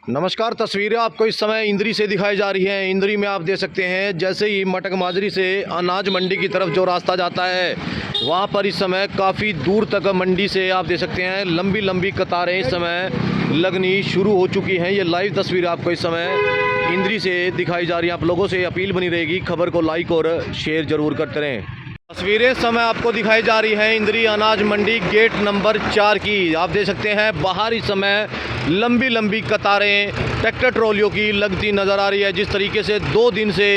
नमस्कार। तस्वीरें आपको इस समय इंद्री से दिखाई जा रही हैं। इंद्री में आप देख सकते हैं जैसे ही मटक माजरी से अनाज मंडी की तरफ जो रास्ता जाता है वहाँ पर इस समय काफ़ी दूर तक मंडी से आप देख सकते हैं लंबी लंबी कतारें इस समय लगनी शुरू हो चुकी हैं। ये लाइव तस्वीर आपको इस समय इंद्री से दिखाई जा रही है। आप लोगों से अपील बनी रहेगी, खबर को लाइक और शेयर ज़रूर करते रहें। तस्वीरें समय आपको दिखाई जा रही हैं इंद्री अनाज मंडी गेट नंबर 4 की। आप देख सकते हैं बाहर इस समय लंबी लंबी कतारें ट्रैक्टर ट्रॉलियों की लगती नज़र आ रही है। जिस तरीके से 2 दिन से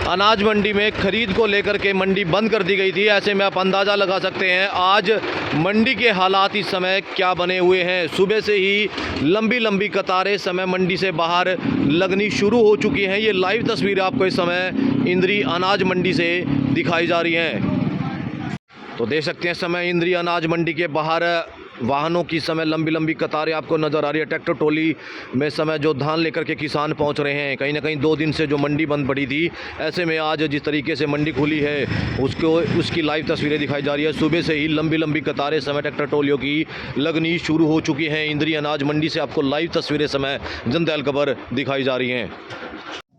अनाज मंडी में खरीद को लेकर के मंडी बंद कर दी गई थी, ऐसे में आप अंदाज़ा लगा सकते हैं आज मंडी के हालात इस समय क्या बने हुए हैं। सुबह से ही लंबी लंबी कतारें समय मंडी से बाहर लगनी शुरू हो चुकी हैं। ये लाइव तस्वीर आपको इस समय इंद्री अनाज मंडी से दिखाई जा रही हैं। तो देख सकते हैं समय इंद्री अनाज मंडी के बाहर वाहनों की समय लंबी लंबी कतारें आपको नज़र आ रही है। ट्रैक्टर ट्रॉली में समय जो धान लेकर के किसान पहुंच रहे हैं। कहीं ना कहीं 2 दिन से जो मंडी बंद पड़ी थी, ऐसे में आज जिस तरीके से मंडी खुली है उसकी लाइव तस्वीरें दिखाई जा रही है। सुबह से ही लंबी लंबी कतारें समय ट्रैक्टर ट्रॉलियों की लगनी शुरू हो चुकी हैं। इंद्री अनाज मंडी से आपको लाइव तस्वीरें समय जनदयाल खबर दिखाई जा रही हैं।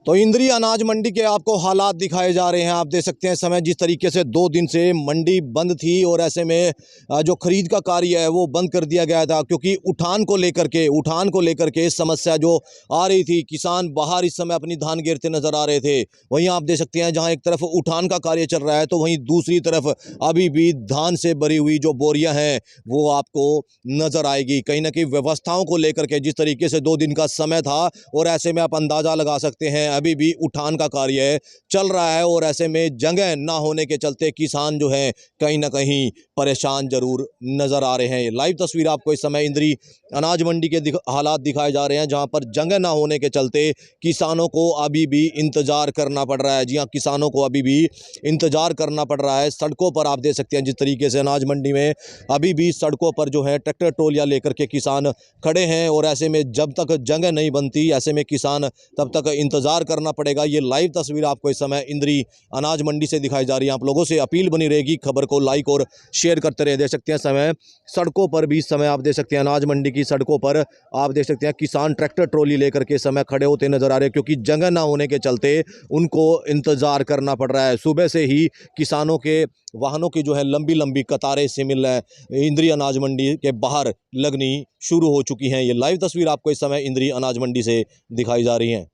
तो इंद्री अनाज मंडी के आपको हालात दिखाए जा रहे हैं। आप देख सकते हैं समय जिस तरीके से 2 दिन से मंडी बंद थी और ऐसे में जो खरीद का कार्य है वो बंद कर दिया गया था, क्योंकि उठान को लेकर के समस्या जो आ रही थी। किसान बाहर इस समय अपनी धान गिरते नज़र आ रहे थे। वहीं आप देख सकते हैं जहां एक तरफ उठान का कार्य चल रहा है तो वहीं दूसरी तरफ अभी भी धान से भरी हुई जो बोरियाँ हैं वो आपको नज़र आएगी। कहीं ना कहीं व्यवस्थाओं को लेकर के जिस तरीके से 2 दिन का समय था और ऐसे में आप अंदाज़ा लगा सकते हैं अभी भी उठान का कार्य चल रहा है और ऐसे में जगह ना होने के चलते किसान जो है कहीं ना कहीं परेशान जरूर नज़र आ रहे हैं। लाइव तस्वीर आपको इस समय इंद्री अनाज मंडी के हालात दिखाए जा रहे हैं, जहां पर जगह ना होने के चलते किसानों को अभी भी इंतज़ार करना पड़ रहा है। जी हाँ, किसानों को अभी भी इंतज़ार करना पड़ रहा है। सड़कों पर आप देख सकते हैं जिस तरीके से अनाज मंडी में अभी भी सड़कों पर जो है ट्रैक्टर ट्रॉलियाँ लेकर के किसान खड़े हैं और ऐसे में जब तक जगह नहीं बनती ऐसे में किसान तब तक इंतज़ार करना पड़ेगा। ये लाइव तस्वीर आपको इस समय इंद्री अनाज मंडी से दिखाई जा रही है। आप लोगों से अपील बनी रहेगी, खबर को लाइक और शेयर करते रहे। देख सकते हैं समय सड़कों पर भी समय आप देख सकते हैं अनाज मंडी की सड़कों पर आप देख सकते हैं किसान ट्रैक्टर ट्रॉली लेकर के समय खड़े होते नजर आ रहे हैं, क्योंकि जगह ना होने के चलते उनको इंतजार करना पड़ रहा है। सुबह से ही किसानों के वाहनों की जो है लंबी लंबी कतारें से मिल रहा है इंद्री अनाज मंडी के बाहर लगनी शुरू हो चुकी हैं। ये लाइव तस्वीर आपको इस समय इंद्री अनाज मंडी से दिखाई जा रही हैं।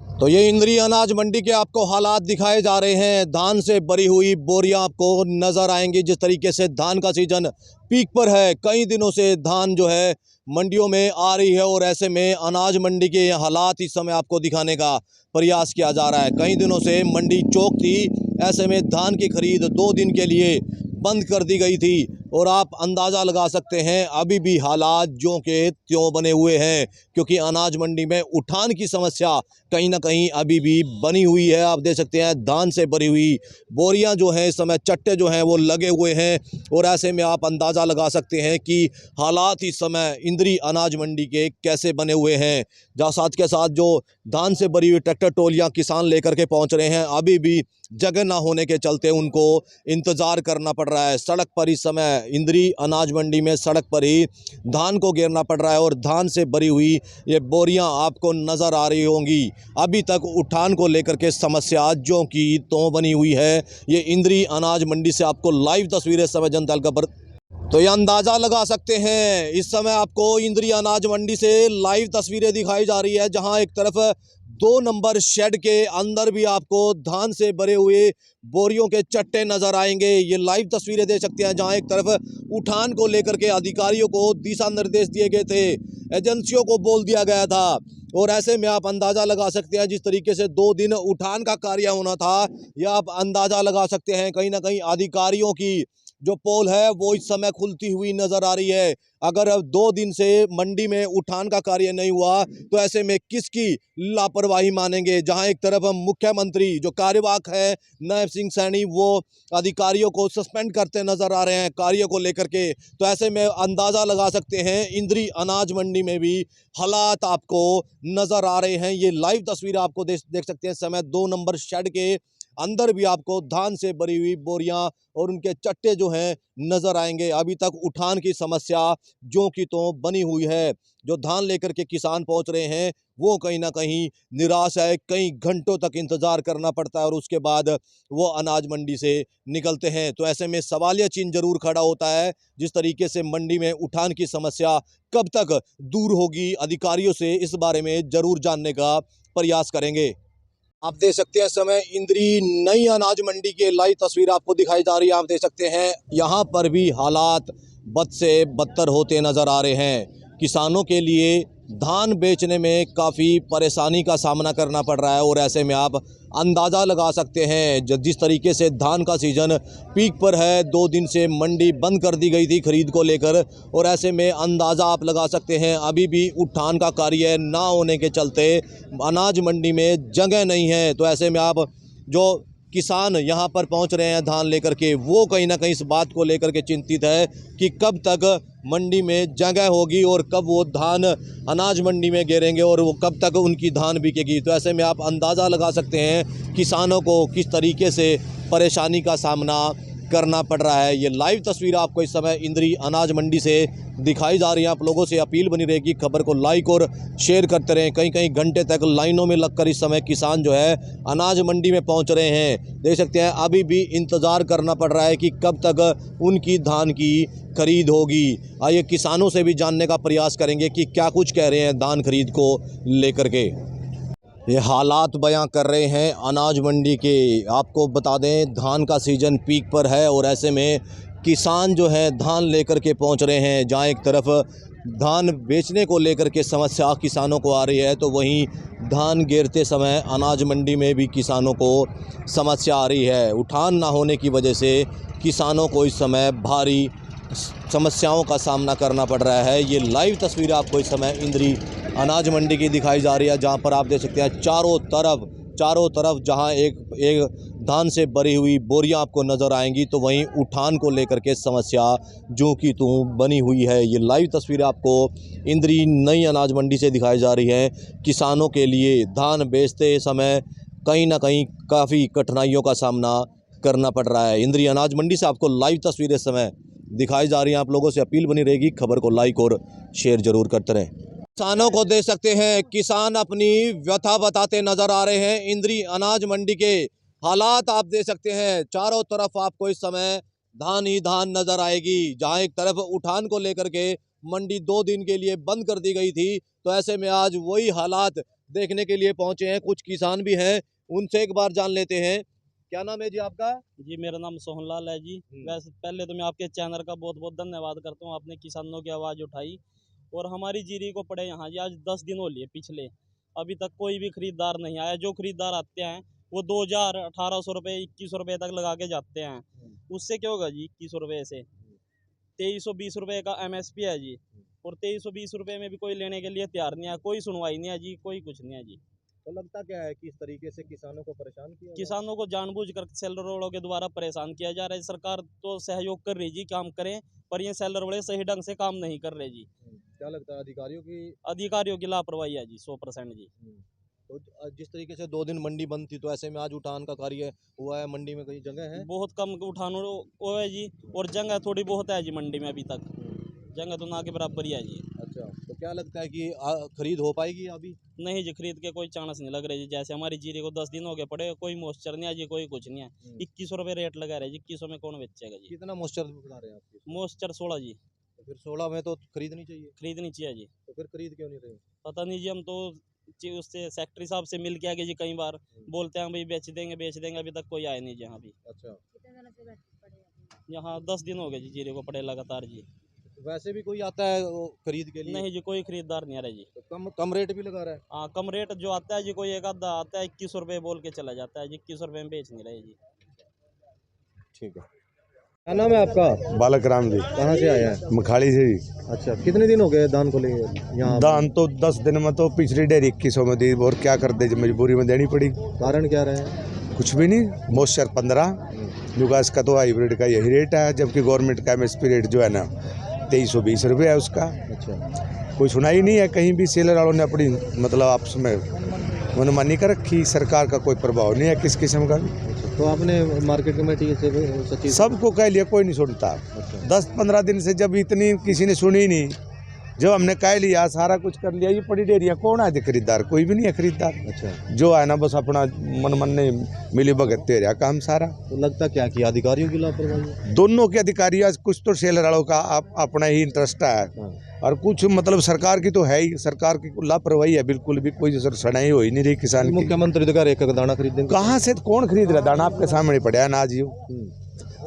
तो ये इंद्री अनाज मंडी के आपको हालात दिखाए जा रहे हैं। धान से भरी हुई बोरियां आपको नज़र आएंगी। जिस तरीके से धान का सीजन पीक पर है, कई दिनों से धान जो है मंडियों में आ रही है और ऐसे में अनाज मंडी के हालात इस समय आपको दिखाने का प्रयास किया जा रहा है। कई दिनों से मंडी चौक थी, ऐसे में धान की खरीद 2 दिन के लिए बंद कर दी गई थी और आप अंदाज़ा लगा सकते हैं अभी भी हालात ज्यों के त्यों बने हुए हैं, क्योंकि अनाज मंडी में उठान की समस्या कहीं ना कहीं अभी भी बनी हुई है। आप देख सकते हैं धान से भरी हुई बोरियां जो हैं इस समय चट्टे जो हैं वो लगे हुए हैं और ऐसे में आप अंदाज़ा लगा सकते हैं कि हालात इस समय इंद्री अनाज मंडी के कैसे बने हुए हैं। जहाँ साथ के साथ जो धान से भरी हुई ट्रैक्टर ट्रॉलियाँ किसान लेकर के पहुँच रहे हैं, अभी भी जगह ना होने के चलते उनको इंतज़ार करना पड़ रहा है। सड़क पर इस समय इंद्री अनाज मंडी में सड़क पर ही धान को घेरना पड़ रहा है और धान से भरी हुई ये बोरियां आपको नज़र आ रही होंगी। अभी तक उठान को लेकर के समस्या जो की तो बनी हुई है। ये इंद्री अनाज मंडी से आपको लाइव तस्वीरें समय जनता खबर तो ये अंदाज़ा लगा सकते हैं। इस समय आपको इंद्री अनाज मंडी से लाइव तस्वीरें दिखाई जा रही है, जहां एक तरफ 2 नंबर शेड के अंदर भी आपको धान से भरे हुए बोरियों के चट्टे नज़र आएंगे। ये लाइव तस्वीरें देख सकते हैं, जहां एक तरफ उठान को लेकर के अधिकारियों को दिशा निर्देश दिए गए थे, एजेंसियों को बोल दिया गया था और ऐसे में आप अंदाज़ा लगा सकते हैं जिस तरीके से 2 दिन उठान का कार्य होना था, या आप अंदाज़ा लगा सकते हैं कहीं ना कहीं अधिकारियों की जो पोल है वो इस समय खुलती हुई नज़र आ रही है। अगर 2 दिन से मंडी में उठान का कार्य नहीं हुआ तो ऐसे में किसकी लापरवाही मानेंगे। जहां एक तरफ मुख्यमंत्री जो कार्यवाहक है नायब सिंह सैनी वो अधिकारियों को सस्पेंड करते नज़र आ रहे हैं कार्य को लेकर के, तो ऐसे में अंदाज़ा लगा सकते हैं इंद्री अनाज मंडी में भी हालात आपको नज़र आ रहे हैं। ये लाइव तस्वीर आपको देख सकते हैं समय 2 नंबर शेड के अंदर भी आपको धान से भरी हुई बोरियां और उनके चट्टे जो हैं नजर आएंगे। अभी तक उठान की समस्या जो कि तो बनी हुई है। जो धान लेकर के किसान पहुंच रहे हैं वो कहीं ना कहीं निराश है, कई घंटों तक इंतजार करना पड़ता है और उसके बाद वो अनाज मंडी से निकलते हैं। तो ऐसे में सवालिया चिन्ह जरूर खड़ा होता है, जिस तरीके से मंडी में उठान की समस्या कब तक दूर होगी, अधिकारियों से इस बारे में जरूर जानने का प्रयास करेंगे। आप देख सकते हैं समय इंद्री नई अनाज मंडी की लाइव तस्वीर आपको दिखाई जा रही है। आप देख सकते हैं यहाँ पर भी हालात बद से बदतर होते नजर आ रहे हैं। किसानों के लिए धान बेचने में काफ़ी परेशानी का सामना करना पड़ रहा है और ऐसे में आप अंदाज़ा लगा सकते हैं जिस तरीके से धान का सीज़न पीक पर है, 2 दिन से मंडी बंद कर दी गई थी खरीद को लेकर और ऐसे में अंदाज़ा आप लगा सकते हैं अभी भी उठान का कार्य ना होने के चलते अनाज मंडी में जगह नहीं है। तो ऐसे में आप जो किसान यहाँ पर पहुँच रहे हैं धान लेकर के, वो कहीं ना कहीं इस बात को लेकर के चिंतित है कि कब तक मंडी में जगह होगी और कब वो धान अनाज मंडी में गिरेंगे और वो कब तक उनकी धान बिकेगी। तो ऐसे में आप अंदाज़ा लगा सकते हैं किसानों को किस तरीके से परेशानी का सामना करना पड़ रहा है। ये लाइव तस्वीर आपको इस समय इंद्री अनाज मंडी से दिखाई जा रही है। आप लोगों से अपील बनी रहेगी खबर को लाइक और शेयर करते रहें। कई कई घंटे तक लाइनों में लगकर इस समय किसान जो है अनाज मंडी में पहुंच रहे हैं। देख सकते हैं अभी भी इंतज़ार करना पड़ रहा है कि कब तक उनकी धान की खरीद होगी। आइए किसानों से भी जानने का प्रयास करेंगे कि क्या कुछ कह रहे हैं धान खरीद को लेकर के। ये हालात बयां कर रहे हैं अनाज मंडी के। आपको बता दें धान का सीज़न पीक पर है और ऐसे में किसान जो है धान लेकर के पहुंच रहे हैं। जहां एक तरफ धान बेचने को लेकर के समस्या किसानों को आ रही है, तो वहीं धान गिरते समय अनाज मंडी में भी किसानों को समस्या आ रही है। उठान ना होने की वजह से किसानों को इस समय भारी समस्याओं का सामना करना पड़ रहा है। ये लाइव तस्वीर आपको इस समय इंद्री अनाज मंडी की दिखाई जा रही है, जहां पर आप देख सकते हैं चारों तरफ जहां एक धान से भरी हुई बोरियां आपको नज़र आएंगी, तो वहीं उठान को लेकर के समस्या जो कि तू बनी हुई है। ये लाइव तस्वीर आपको इंद्री नई अनाज मंडी से दिखाई जा रही है। किसानों के लिए धान बेचते समय कहीं ना कहीं काफ़ी कठिनाइयों का सामना करना पड़ रहा है। इंद्री अनाज मंडी से आपको लाइव तस्वीरें इस समय दिखाई जा रही हैं। आप लोगों से अपील बनी रहेगी खबर को लाइक और शेयर जरूर करते रहें। किसानों को देख सकते हैं किसान अपनी व्यथा बताते नजर आ रहे हैं। इंद्री अनाज मंडी के हालात आप देख सकते हैं, चारों तरफ आपको इस समय धान ही धान नजर आएगी। जहां एक तरफ उठान को लेकर के मंडी 2 दिन के लिए बंद कर दी गई थी, तो ऐसे में आज वही हालात देखने के लिए पहुंचे हैं। कुछ किसान भी हैं, उनसे एक बार जान लेते हैं। क्या नाम है जी आपका? जी मेरा नाम सोहनलाल है जी। वैसे पहले तो मैं आपके चैनल का बहुत बहुत धन्यवाद करता हूँ, आपने किसानों की आवाज़ उठाई और हमारी जीरी को पड़े यहाँ जी आज 10 दिन हो लिए पिछले, अभी तक कोई भी खरीदार नहीं आया। जो खरीदार आते हैं वो 2000 1800 रुपये 2100 रुपये तक लगा के जाते हैं। उससे क्या होगा जी? 2100 रुपये से 2320 रुपये का MSP है जी, और 2320 रुपये में भी कोई लेने के लिए तैयार नहीं है, कोई सुनवाई नहीं है जी, कोई कुछ नहीं है जी। तो लगता क्या है कि इस तरीके से किसानों को परेशान किया, किसानों को जानबूझकर सेलरों के द्वारा परेशान किया जा रहा है। सरकार तो सहयोग कर रही जी, काम करें, पर ये सेलर बड़े सही ढंग से काम नहीं कर रहे जी। क्या लगता है अधिकारियों की लापरवाही है जी, 100% जी। तो जिस तरीके से 2 दिन मंडी बंद थी, तो ऐसे में आज उठान का कार्य हुआ है। मंडी में कहीं जगह है? बहुत कम उठान हुआ है जी, और जगह थोड़ी बहुत है जी मंडी में। अभी तक जगह तो ना के बराबर ही है जी। अच्छा, तो क्या लगता है कि खरीद हो पाएगी अभी? नहीं जी, खरीद के कोई चांस नहीं लग रहा जी। जैसे हमारी जीरे को 10 दिन हो गए पड़े, कोई मॉइस्चर नहीं है जी, कोई कुछ नहीं है। 2100 रुपये रेट लगा रहे जी, 2100 में कौन बेचेगा जी? कितना मॉइस्चर बता रहे हैं आपकी? मॉइस्चर 16 जी। तो फिर 16 में तो खरीदनी चाहिए। खरीदनी चाहिए जी। तो फिर खरीद क्यों नहीं रहे? पता नहीं जी, हम तो उससे सेक्रेटरी साहब से मिल के आगे जी, कई बार बोलते हैं भाई बेच देंगे, अभी तक कोई आया नहीं जी यहाँ भी। अच्छा, यहाँ 10 दिन हो गए जी जीरे को पड़े लगातार जी। वैसे भी कोई आता है वो खरीद के लिए? नहीं जी, कोई खरीदार नहीं आ रहा जी। तो कम रेट भी लगा रहा है? हाँ, कम रेट जो आता है जी, कोई एक आधा आता है 2100 रुपये बोल के चला जाता है जी, 2100 रुपये में बेच नहीं रहे जी। ठीक है। क्या नाम है आपका? बालक राम जी। कहाँ से आया है? मखाड़ी से जी। अच्छा, कितने दिन हो गए धान को लेकर यहाँ? दान तो 10 दिन में तो पिछली डेरी 2100 में दी, और क्या कर दे, मजबूरी में देनी पड़ी। कारण क्या रहे? कुछ भी नहीं, मॉइस्चर 15, जुगास का तो हाइब्रिड का यही रेट है, जबकि गवर्नमेंट का MSP रेट जो है ना 2320 रुपये है उसका। अच्छा, कोई सुनाई नहीं है कहीं भी। सेलर वालों ने अपनी मतलब आपस में मनमानी कर रखी, सरकार का कोई प्रभाव नहीं है किस किस्म का भी। तो आपने मार्केट कमेटी से सचिव सबको कह लिया, कोई नहीं सुनता। अच्छा 10-15 दिन से जब इतनी किसी ने सुनी नहीं, जब हमने कह लिया सारा कुछ कर लिया, ये पड़ी डेरिया कौन है खरीदार? कोई भी नहीं है खरीदार। अच्छा। जो है ना बस अपना मन ने मिली भगत दे रहा काम सारा। तो लगता क्या कि अधिकारियों की लापरवाही? दोनों के अधिकारी, आज कुछ तो सेलर वालों का अपना ही इंटरेस्ट है हाँ। और कुछ मतलब सरकार की तो है ही, सरकार की लापरवाही है बिल्कुल भी, कोई सड़ाई हो ही नहीं रही किसान की। मुख्यमंत्री तो कह रहे एक दाना खरीदेंगे। कहाँ से कौन खरीद रहा दाना? आपके सामने पड़ा है अनाज, यो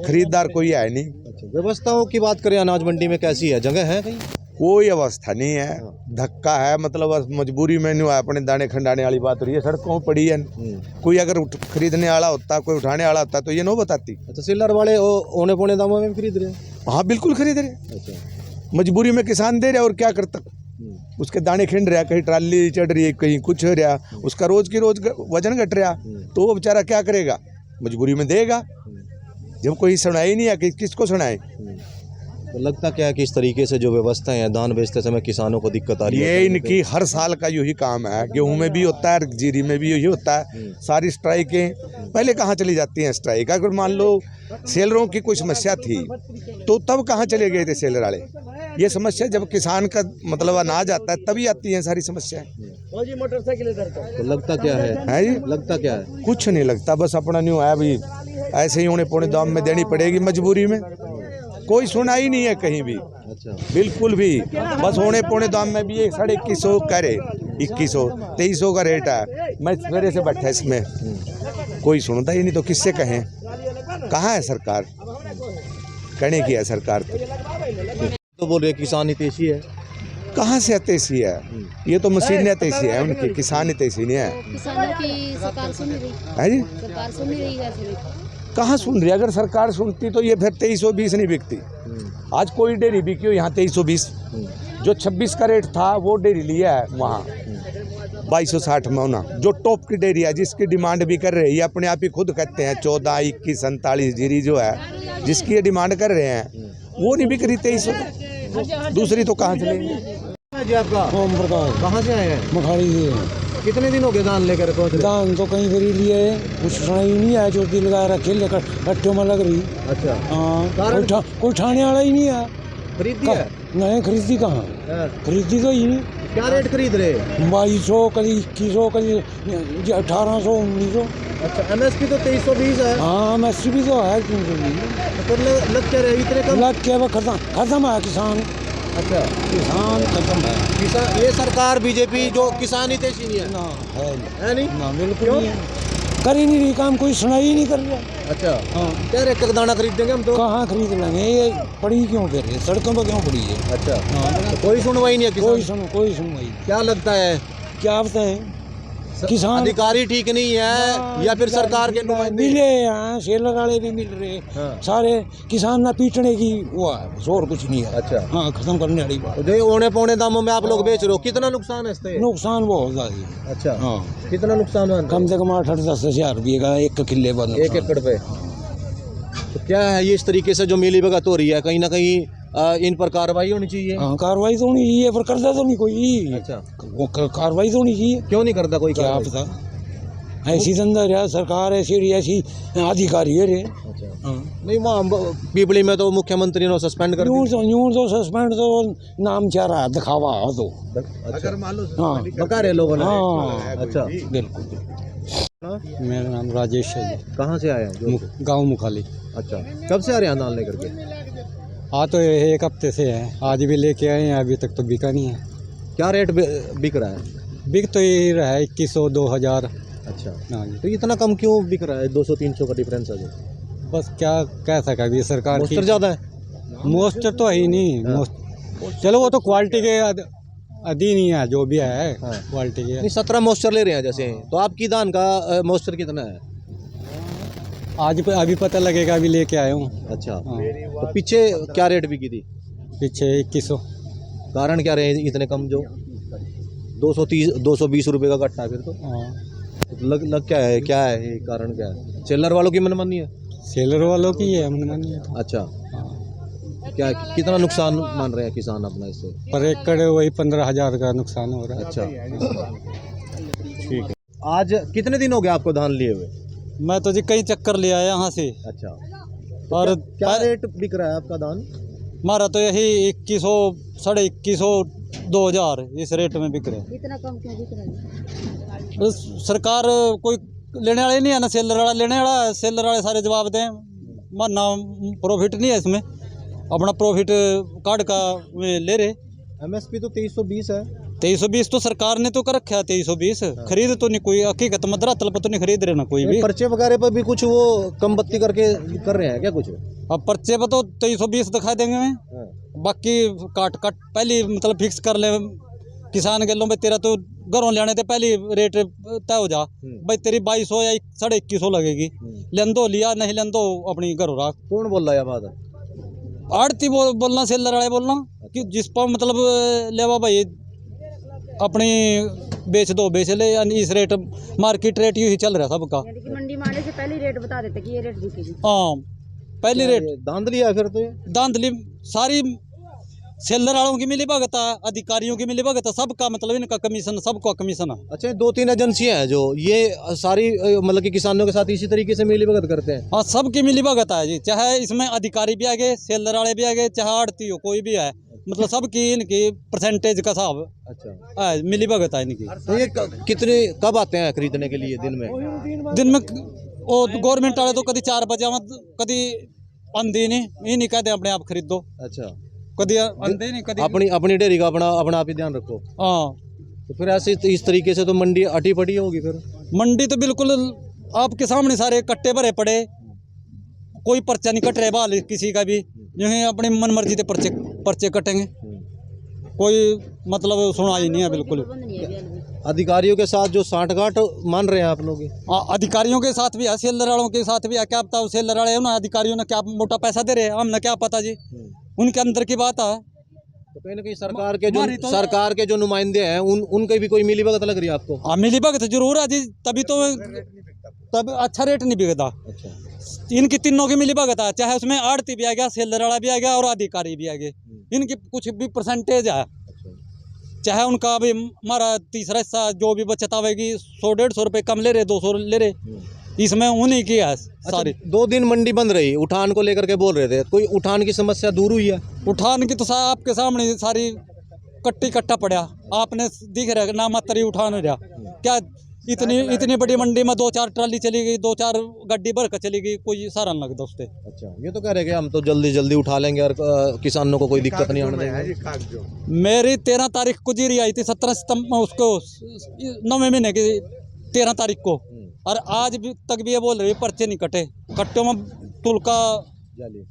खरीदार कोई है नहीं। अच्छा, व्यवस्थाओं की बात करें अनाज मंडी में कैसी है? जगह है कहीं? कोई अवस्था नहीं है, धक्का है, मतलब बस मजबूरी में नहीं है, अपने दाने खंडाने वाली बात हो रही है, सड़कों पर पड़ी है। कोई अगर खरीदने वाला होता, कोई उठाने वाला होता तो ये नो बताती। अच्छा, सेलर वाले औने पौने दामों में खरीद रहे हैं? हाँ बिल्कुल खरीद रहे। अच्छा। मजबूरी में किसान दे रहा और क्या करता, उसके दाने खिंड रहा, कहीं ट्राली चढ़ रही है, कहीं कुछ हो रहा, उसका रोज की रोज वजन घट रहा, तो वो बेचारा क्या करेगा? मजबूरी में देगा। जब कोई सुनाई नहीं है कि किसको सुनाए? तो लगता क्या है कि इस तरीके से जो व्यवस्थाएं हैं, धान बेचते समय किसानों को दिक्कत आ रही है? ये इनकी हर साल का यही काम है, गेहूं में भी होता है, जीरी में भी यही होता है। सारी स्ट्राइकें पहले कहाँ चली जाती हैं स्ट्राइक? अगर मान लो सेलरों की कोई समस्या थी तो तब कहाँ चले गए थे सेलर वाले? ये समस्या जब किसान का मतलब अनाज आता है तभी आती हैं सारी समस्याएं। तो लगता क्या है जी? लगता क्या है? कुछ नहीं लगता, बस अपना न्यू है अभी, ऐसे ही उन्हें पौने दाम में देनी पड़ेगी मजबूरी में। कोई सुनाई नहीं है कहीं भी। अच्छा। बिल्कुल भी, बस होने पौने दाम में भी 2150 करे, 2100 2300 का रेट है। मैं सवेरे से बैठा इसमें, कोई सुनता ही नहीं, तो किससे कहें? कहाँ है सरकार? कहने की है सरकार तो बोल रहे किसान हितैषी है। कहाँ से अतेशी है? ये तो मशीन अतेशी है उनकी, किसान हितैषी नहीं है। किसानों की सरकार सुन नहीं रही है जी? सरकार सुन नहीं रही वैसे। कहाँ सुन रही? अगर सरकार सुनती तो ये फिर 2320 नहीं बिकती। आज कोई डेयरी बिकी हो यहाँ 2320, जो 26 का रेट था वो डेयरी लिया है वहाँ 2260 में होना, जो टॉप की डेयरी है जिसकी डिमांड भी कर रही है, अपने आप ही खुद कहते हैं 14, 21, 47 जीरी जो है जिसकी ये डिमांड कर रहे हैं वो नहीं बिक रही 2300, दूसरी तो कहाँ चलेंगे। जी आपका ओम प्रकाश कहाँ से आए हैं? मखाड़ी से। कितने दिन हो गए धान लेकर पहुँच रहे? दान तो कहीं फिर लिए कुछ सुनाई नहीं है, चोटी लगा रखे लेकर कट्टों में लग रही। अच्छा। हाँ, कोई ठाने वाला ही नहीं है। खरीद दिया? नहीं खरीदी कहाँ, खरीदी तो ही नहीं। क्या रेट खरीद रहे? 2200 कभी 2100 कभी 1800 1900। अच्छा, एमएसपी तो 2320 है। हाँ MSP भी तो है 320। तो लग क्या रहे इतने कम? लग के खत्म है किसान। अच्छा, किसान खत्म है। किसान, ये सरकार बीजेपी जो किसान हितैषी नहीं है। ना है नहीं? ना बिल्कुल नहीं है। कर ही नहीं रही काम, कोई सुनाई ही नहीं कर रहा। अच्छा। हाँ, क्या रेट का दाना खरीद देंगे हम तो? कहाँ खरीद लेंगे? ये पड़ी क्यों फिर है? सड़कों पर क्यों पड़ी है? अच्छा। हाँ, तो कोई सुनवाई नहीं है कोई किसान? कोई सुनवाई। क्या लगता है? क्या बताएं? किसान अधिकारी ठीक नहीं है या फिर सरकार के नुमाइंदे? मिले यहाँ, सेलर वाले भी मिल रहे। हाँ। सारे किसान ना पीटने की वो है, और कुछ नहीं है। अच्छा। हाँ, खत्म करने वाली बात। तो जो औने पौने दामों में आप लोग बेच रहे हो, कितना नुकसान है इससे? नुकसान बहुत ज्यादा है। अच्छा। हाँ, कितना नुकसान है? कम से कम 8-10 हजार रुपये का एक किले पर। 1 एकड़ पे। तो क्या है ये इस तरीके से जो मिली भगत हो रही है, कहीं ना कहीं इन पर कार्रवाई होनी चाहिए। हाँ, कार्रवाई तो होनी चाहिए, पर करता तो नहीं कोई। अच्छा। कार्रवाई तो होनी चाहिए। क्यों नहीं करता कोई? क्या कार्रवाई? पता, ऐसी धंधा रहा सरकार, ऐसी ऐसी अधिकारी है रे। अच्छा। हाँ, नहीं, वहाँ पीपली में तो मुख्यमंत्री ने सस्पेंड कर दिया। यूं तो सस्पेंड तो नाम चाह रहा दिखावा हो तो। अगर मान लो हाँ, बका रहे लोगों ने। हाँ, अच्छा। बिल्कुल। मेरा नाम राजेश है जी, कहाँ से आए हैं? गांव मुखाली। अच्छा, कब से आ रहे हैं धान लेकर के? हाँ, तो ये 1 हफ्ते से है, आज भी लेके आए हैं, अभी तक तो बिका नहीं है। क्या रेट बिक रहा है? बिक तो ये रहा है 2100 2000। अच्छा। हाँ जी, तो इतना कम क्यों बिक रहा है? 200-300 का डिफरेंस है जो। बस क्या कह सका अभी सरकार की। मोस्टर ज़्यादा है? मोस्टर तो है ही नहीं। चलो वो तो क्वालिटी के अधीन ही है, जो भी है हाँ। क्वालिटी के। नहीं, 17 मोस्टर ले रहे हैं जैसे, तो आपकी धान का मोस्टर कितना है? आज अभी पता लगेगा, अभी लेके आया हूँ। अच्छा। हाँ, तो पीछे क्या रेट बिकी थी? पीछे 2100। कारण क्या रहे इतने कम? जो 220 रुपये का कट्टा है फिर तो। हाँ, लग क्या है ये कारण क्या है? सेलर वालों की मनमानी है? सेलर वालों की है मनमानी है तो। अच्छा। हाँ, क्या कितना नुकसान मान रहे हैं किसान अपना इससे? पर एकड़ वही 15,000 का नुकसान हो रहा है। अच्छा, ठीक है। आज कितने दिन हो गए आपको धान लिए हुए? मैं तो जी कई चक्कर ले आया यहाँ से। अच्छा, और क्या रेट बिक रहा है आपका धान? हमारा तो यही 2100, 2150, 2000 इस रेट में बिक रहे हैं। इतना कम क्यों बिक रहा है? बस सरकार कोई लेने वाले नहीं है ना, सेलर वाला लेने वाला है, सेलर वाले सारे जवाब दें, माना प्रॉफिट नहीं है इसमें, अपना प्रॉफिट कार्ड का वे ले रहे। एमएसपी तो 2320 है। 2320 तो सरकार ने तो कर रखा है, 2320 खरीद तो नहीं कोई, हकीकत मदरा तलब तो नहीं खरीद रहे ना कोई भी। पर्चे वगैरह पर भी कुछ वो कम बत्ती करके कर रहे हैं क्या कुछ? अब पर्चे पर तो 2320 दिखा देंगे मैं, बाकी काट पहले मतलब फिक्स कर ले किसान गलों में, तेरा तो घरों लेने थे पहले रेट तय हो जा भाई, तेरी 2200 या 2150 लगेगी, लेंदो लिया, नहीं लेंदो अपनी घरों रख। कौन बोल रहा है बात? आड़ती बोलना, सेलर वाले बोलना कि जिस पर मतलब लेवा भाई अपनी बेच दो बेच ले, यानी इस रेट मार्केट रेट यही चल रहा सबका। यानी कि मंडी में आने से पहले रेट बता देते कि ये रेट बिकेगी। हाँ पहली रेट धांधली है फिर तो ये। धांधली सारी सेलर वालों की मिली भगत है, अधिकारियों की मिली भगत है, सबका मतलब इनका कमीशन, सबका कमीशन है। अच्छा, 2-3 एजेंसियां हैं जो ये सारी मतलब कि किसानों के साथ इसी तरीके से मिली भगत करते हैं। हाँ सबकी मिली भगत है जी, चाहे इसमें अधिकारी भी आ गए, सेलर वाले भी आ गए, चाहे आड़ती हो कोई भी है, मतलब सबकी इनकी परसेंटेज का हिसाब अच्छा है, मिली भगत है इनकी। तो ये कितने कब आते हैं खरीदने के लिए दिन में? दिन में वो गवर्नमेंट वाले तो कभी 4 बजे कभी आंधी नहीं, ये नहीं कहते अपने आप खरीद दो। अच्छा, कभी आंधी नहीं, कभी अपनी डेयरी का अपना आप ही ध्यान रखो। हाँ तो फिर ऐसे इस तरीके से तो मंडी अटी पटी होगी फिर। मंडी तो बिल्कुल आपके सामने सारे कट्टे भरे पड़े, कोई पर्चा नहीं कट रहे बाल किसी का भी, यही अपनी मन मर्जी से पर्चे कटेंगे, कोई मतलब सुनाई नहीं है बिल्कुल। प्रबंध नहीं है अभी हाल में। अधिकारियों के साथ जो सांठगांठ मान रहे हैं आप लोग? हाँ अधिकारियों के साथ भी है, सेलर वालों के साथ भी है, क्या पता सेलर वाले ना अधिकारियों ने क्या मोटा पैसा दे रहे हैं, हमने क्या पता जी, उनके अंदर की बात है। तो कहीं ना कहीं सरकार के जो नुमाइंदे हैं उनके भी कोई मिली भगत लग रही है आपको? हाँ मिली भगत जरूर है जी, तभी तो तब अच्छा रेट नहीं बिकता। अच्छा, इनकी तीनों की मिली भगत है, चाहे उसमें आड़ती भी आ गया, सेलर वाला भी आ गया और अधिकारी भी आ गए, इनकी कुछ भी परसेंटेज है, चाहे उनका भी हमारा तीसरा हिस्सा जो भी बचत आवेगी 100-150 रुपये कम ले रहे, 200 ले रहे, इसमें उन्हीं की है सारी। 2 दिन मंडी बंद रही, उठान को लेकर के बोल रहे थे, कोई उठान की समस्या दूर हुई है? उठान की तो आपके सामने सारी कट्टा पड़ा, आपने दिख रहा ना मात्र उठान रहा क्या, इतनी बड़ी मंडी में 2-4 ट्राली चली गई, 2-4 गड्डी भर कर चली गई, कोई सारा नहीं लगता उससे। अच्छा, ये तो कह रहे कि हम तो जल्दी उठा लेंगे और किसानों को कोई दिक्कत नहीं आने देंगे। मेरी 13 तारीख को जीरी आई थी, 17 सितंबर उसको 9वें महीने की 13 तारीख को, और आज भी तक भी ये बोल रही पर्चे नहीं कटे, कट्टों में तुलका।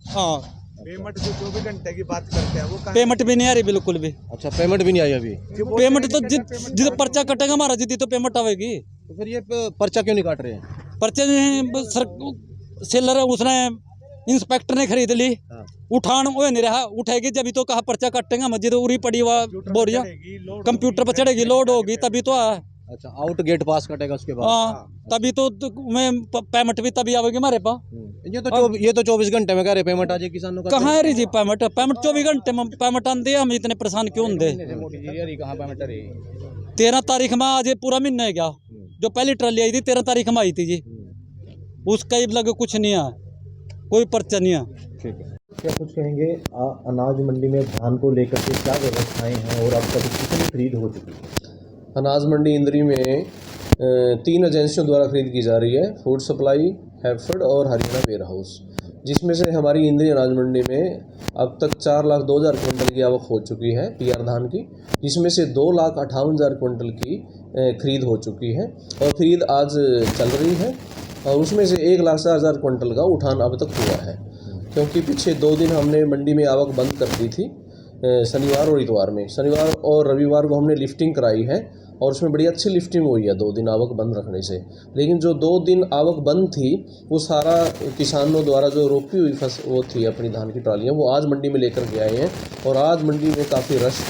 हाँ पेमेंट जो 24 घंटे की बात करते हैं वो पेमेंट भी नहीं आ रही बिल्कुल भी। अच्छा, पेमेंट भी नहीं आई अभी? पेमेंट तो जिद पर्चा कटेगा हमारा जिद्दी तो पेमेंट आवेगी। तो फिर ये पर्चा क्यों नहीं काट रहे हैं? पर्चे सेलर उसने इंस्पेक्टर ने खरीद ली, उठान वो नहीं रहा, उठेगी जब तो कहा पर्चा काटेंगे, मस्जिद उरी पड़ी हुआ बोरिया कंप्यूटर पर चढ़ेगी, लोड होगी तभी तो आ। अच्छा, आउट गेट पास कटेगा उसके बाद? हाँ तभी तो मैं पेमेंट भी तभी आवेगी हमारे पास। ये तो 24 घंटे में कह रहे पेमेंट आ जाए किसानों का। कहाँ है रही जी पेमेंट 24 घंटे में पेमेंट आते, हम इतने परेशान क्यों होंगे? 13 तारीख में आज पूरा महीना है गया, जो पहली ट्राली आई थी 13 तारीख में आई थी जी, उसका ही लगे कुछ नहीं है, कोई पर्चा नहीं है। ठीक है, क्या कुछ कहेंगे अनाज मंडी में धान को लेकर के क्या व्यवस्थाएं हैं और अब तक कितनी खरीद हो चुकी है? अनाज मंडी इंदरी में 3 एजेंसियों द्वारा खरीद की जा रही है, फूड सप्लाई, हैफेड और हरियाणा वेयर हाउस, जिसमें से हमारी इंदरी अनाज मंडी में अब तक 4,02,000 क्विंटल की आवक हो चुकी है पीआर धान की, जिसमें से 2,58,000 क्विंटल की खरीद हो चुकी है और खरीद आज चल रही है, और उसमें से 1,04,000 क्विंटल का उठान अब तक हुआ है, क्योंकि पिछले 2 दिन हमने मंडी में आवक बंद कर दी थी, शनिवार और इतवार में। शनिवार और रविवार को हमने लिफ्टिंग कराई है और उसमें बड़ी अच्छी लिफ्टिंग हुई है 2 दिन आवक बंद रखने से, लेकिन जो 2 दिन आवक बंद थी वो सारा किसानों द्वारा जो रोकी हुई वो थी अपनी धान की ट्रालियाँ, वो आज मंडी में लेकर के आए हैं और आज मंडी में काफ़ी रश।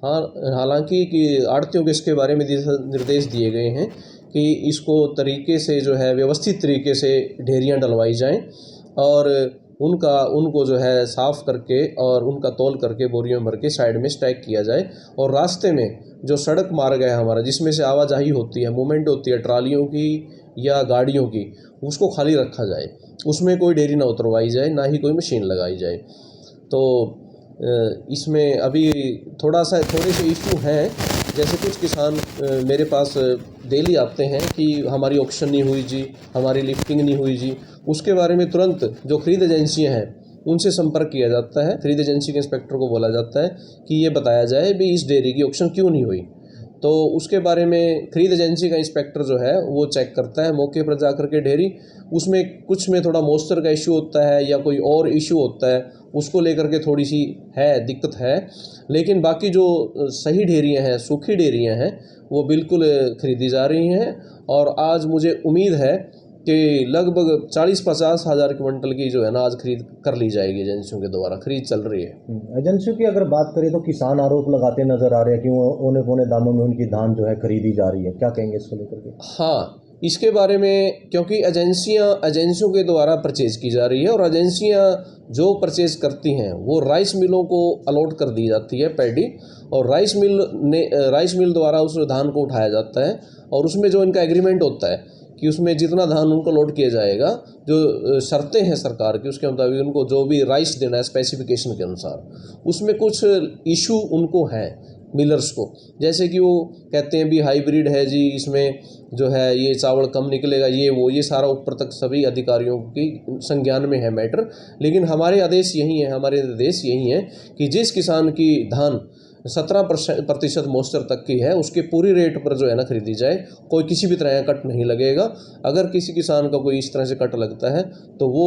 हाँ, हालांकि कि आड़तियों को इसके बारे में निर्देश दिए गए हैं कि इसको तरीके से जो है व्यवस्थित तरीके से ढेरियाँ डलवाई जाएँ और उनको जो है साफ़ करके और उनका तौल करके बोरियों में भर के साइड में स्टैक किया जाए। और रास्ते में जो सड़क मार्ग है हमारा, जिसमें से आवाजाही होती है, मूवमेंट होती है ट्रालियों की या गाड़ियों की, उसको खाली रखा जाए। उसमें कोई ढेरी ना उतरवाई जाए, ना ही कोई मशीन लगाई जाए। तो इसमें अभी थोड़े से इशू हैं। जैसे कुछ किसान मेरे पास डेली आते हैं कि हमारी ऑक्शन नहीं हुई जी, हमारी लिफ्टिंग नहीं हुई जी। उसके बारे में तुरंत जो खरीद एजेंसियां हैं उनसे संपर्क किया जाता है। खरीद एजेंसी के इंस्पेक्टर को बोला जाता है कि ये बताया जाए भी इस डेयरी की ऑक्शन क्यों नहीं हुई। तो उसके बारे में खरीद एजेंसी का इंस्पेक्टर जो है वो चेक करता है मौके पर जाकर के डेयरी। उसमें कुछ में थोड़ा मॉइस्चर का इशू होता है या कोई और इशू होता है, उसको लेकर के थोड़ी सी दिक्कत है। लेकिन बाकी जो सही डेयरियाँ हैं, सूखी डेयरियाँ हैं, वो बिल्कुल खरीदी जा रही हैं। और आज मुझे उम्मीद है कि लगभग 40-50 हज़ार क्विंटल की जो है ना आज खरीद कर ली जाएगी। एजेंसियों के द्वारा खरीद चल रही है। एजेंसियों की अगर बात करें तो किसान आरोप लगाते नजर आ रहे हैं कि वो औने पौने दामों में उनकी धान जो है खरीदी जा रही है, क्या कहेंगे इसको लेकर के? हाँ, इसके बारे में क्योंकि एजेंसियों के द्वारा परचेज़ की जा रही है और एजेंसियां जो परचेज़ करती हैं वो राइस मिलों को अलॉट कर दी जाती है पैडी, और राइस मिल द्वारा उस धान को उठाया जाता है। और उसमें जो इनका एग्रीमेंट होता है कि उसमें जितना धान उनको लोड किया जाएगा, जो शर्तें हैं सरकार की, उसके मुताबिक उनको जो भी राइस देना है स्पेसिफिकेशन के अनुसार, उसमें कुछ इशू उनको हैं मिलर्स को। जैसे कि वो कहते हैं भी हाइब्रिड है जी, इसमें जो है ये चावल कम निकलेगा, ये सारा ऊपर तक सभी अधिकारियों की संज्ञान में है मैटर। लेकिन हमारे आदेश यही है, हमारे निर्देश यही है कि जिस किसान की धान 17% मॉइस्चर तक की है उसके पूरी रेट पर जो है ना खरीदी जाए। कोई किसी भी तरह का कट नहीं लगेगा। अगर किसी किसान का कोई इस तरह से कट लगता है तो वो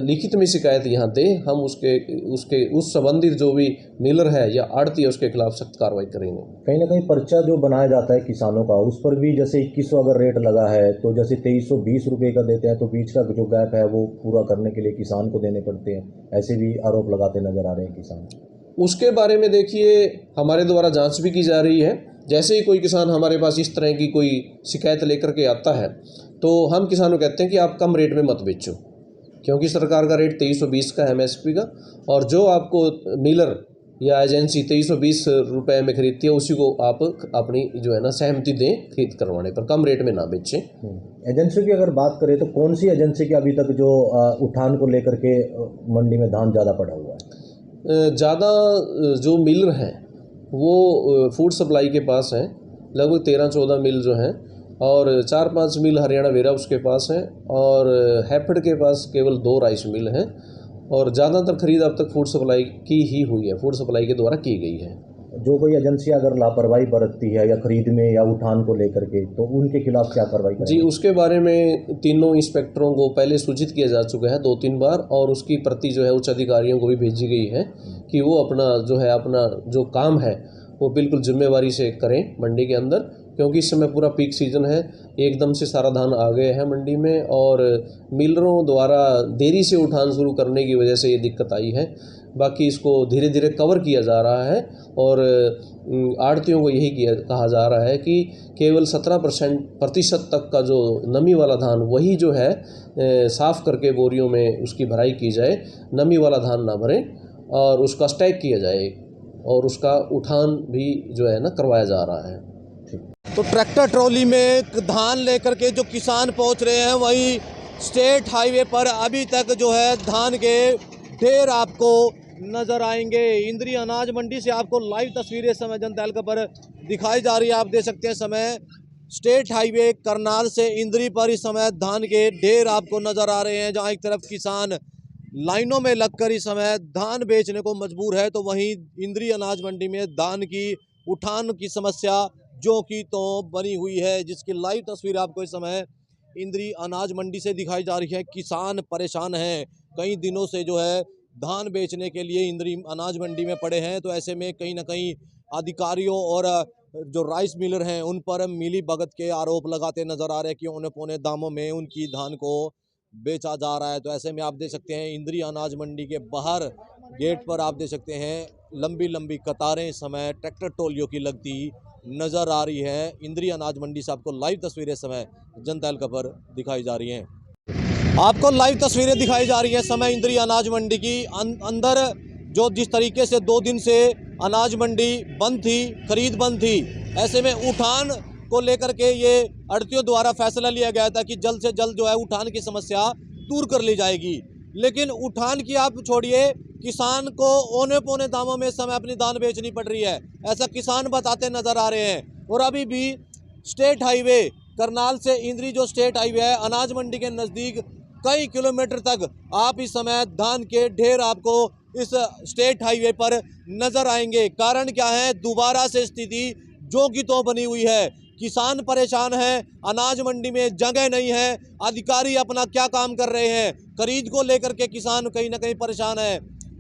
लिखित में शिकायत यहाँ दे, हम उस संबंधित जो भी मिलर है या आड़ती है उसके खिलाफ सख्त कार्रवाई करेंगे। कहीं ना कहीं पर्चा जो बनाया जाता है किसानों का, उस पर भी जैसे 2100 अगर रेट लगा है तो जैसे 2320 रुपये का देते हैं, तो बीच का जो गैप है वो पूरा करने के लिए किसान को देने पड़ते हैं, ऐसे भी आरोप लगाते नजर आ रहे हैं किसान। उसके बारे में देखिए हमारे द्वारा जांच भी की जा रही है। जैसे ही कोई किसान हमारे पास इस तरह की कोई शिकायत लेकर के आता है तो हम किसानों को कहते हैं कि आप कम रेट में मत बेचो, क्योंकि सरकार का रेट 2320 का MSP का, और जो आपको मिलर या एजेंसी 2320 रुपये में खरीदती है उसी को आप अपनी जो है ना सहमति दें खरीद करवाने पर, कम रेट में ना बेचें। एजेंसियों की अगर बात करें तो कौन सी एजेंसी की अभी तक जो उठान को लेकर के मंडी में धान ज़्यादा पड़ा हुआ है? ज़्यादा जो मिलर हैं वो फूड सप्लाई के पास हैं, लगभग 13-14 मिल जो हैं, और 4-5 मिल हरियाणा वेयर हाउस के पास हैं, और हैफेड के पास केवल 2 राइस मिल हैं। और ज़्यादातर खरीद अब तक फूड सप्लाई की ही हुई है, फूड सप्लाई के द्वारा की गई है। जो कोई एजेंसी अगर लापरवाही बरतती है या खरीद में या उठान को लेकर के, तो उनके खिलाफ क्या कार्रवाई करेंगे? जी, उसके बारे में तीनों इंस्पेक्टरों को पहले सूचित किया जा चुका है 2-3 बार, और उसकी प्रति जो है उच्च अधिकारियों को भी भेजी गई है कि वो अपना जो काम है वो बिल्कुल जिम्मेवारी से करें मंडी के अंदर, क्योंकि इस समय पूरा पीक सीजन है, एकदम से सारा धान आ गए हैं मंडी में, और मिलरों द्वारा देरी से उठान शुरू करने की वजह से ये दिक्कत आई है। बाकी इसको धीरे धीरे कवर किया जा रहा है, और आड़तियों को यही कहा जा रहा है कि केवल 17% तक का जो नमी वाला धान वही जो है साफ़ करके बोरियों में उसकी भराई की जाए, नमी वाला धान ना भरें, और उसका स्टैक किया जाए, और उसका उठान भी जो है ना करवाया जा रहा है। तो ट्रैक्टर ट्रॉली में धान लेकर के जो किसान पहुंच रहे हैं, वहीं स्टेट हाईवे पर अभी तक जो है धान के ढेर आपको नज़र आएंगे। इंद्री अनाज मंडी से आपको लाइव तस्वीरें समय जनता एल पर दिखाई जा रही है। आप देख सकते हैं समय स्टेट हाईवे करनाल से इंद्री पर इस समय धान के ढेर आपको नज़र आ रहे हैं, जहां एक तरफ किसान लाइनों में लगकर इस समय धान बेचने को मजबूर है, तो वहीं इंद्री अनाज मंडी में धान की उठान की समस्या जो कि तो बनी हुई है, जिसकी लाइव तस्वीर आपको इस समय इंद्री अनाज मंडी से दिखाई जा रही है। किसान परेशान हैं, कई दिनों से जो है धान बेचने के लिए इंद्री अनाज मंडी में पड़े हैं। तो ऐसे में कहीं ना कहीं अधिकारियों और जो राइस मिलर हैं उन पर मिली भगत के आरोप लगाते नजर आ रहे हैं कि औने पौने दामों में उनकी धान को बेचा जा रहा है। तो ऐसे में आप देख सकते हैं इंद्री अनाज मंडी के बाहर गेट पर आप देख सकते हैं लंबी लंबी कतारें इस समय ट्रैक्टर ट्रॉलियों की लगती नज़र आ रही है। इंद्री अनाज मंडी से आपको लाइव तस्वीरें समय जनता एल पर दिखाई जा रही हैं। आपको लाइव तस्वीरें दिखाई जा रही हैं समय इंद्री अनाज मंडी की अंदर जो जिस तरीके से 2 दिन से अनाज मंडी बंद थी, खरीद बंद थी, ऐसे में उठान को लेकर के ये आढ़तियों द्वारा फैसला लिया गया था कि जल्द से जल्द जो है उठान की समस्या दूर कर ली जाएगी। लेकिन उठान की आप छोड़िए, किसान को औने पौने दामों में इस समय अपनी धान बेचनी पड़ रही है, ऐसा किसान बताते नजर आ रहे हैं। और अभी भी स्टेट हाईवे करनाल से इंद्री जो स्टेट हाईवे है, अनाज मंडी के नज़दीक कई किलोमीटर तक आप इस समय धान के ढेर आपको इस स्टेट हाईवे पर नजर आएंगे। कारण क्या है? दोबारा से स्थिति जो की तो बनी हुई है, किसान परेशान है, अनाज मंडी में जगह नहीं है, अधिकारी अपना क्या काम कर रहे हैं, खरीद को लेकर के किसान कहीं ना कहीं परेशान है।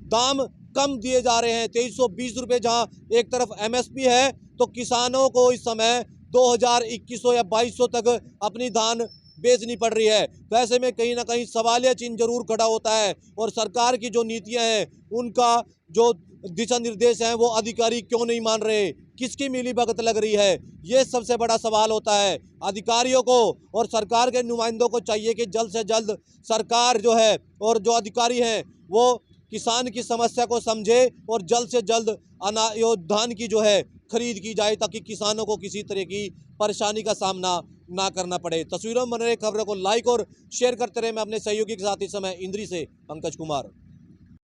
दाम कम दिए जा रहे हैं, 2320 रुपये जहां एक तरफ MSP है, तो किसानों को इस समय 2100 या 2200 तक अपनी धान बेचनी पड़ रही है। तो ऐसे में कहीं ना कहीं सवालिया चिन्ह जरूर खड़ा होता है और सरकार की जो नीतियां हैं, उनका जो दिशा निर्देश हैं, वो अधिकारी क्यों नहीं मान रहे, किसकी मिलीभगत लग रही है, ये सबसे बड़ा सवाल होता है। अधिकारियों को और सरकार के नुमाइंदों को चाहिए कि जल्द से जल्द सरकार जो है और जो अधिकारी हैं वो किसान की समस्या को समझे और जल्द से जल्द धान की जो है खरीद की जाए, ताकि किसानों को किसी तरह की परेशानी का सामना ना करना पड़े। तस्वीरों में बन रही खबरों को लाइक और शेयर करते रहे। मैं अपने सहयोगी के साथ इस समय इंद्री से पंकज कुमार।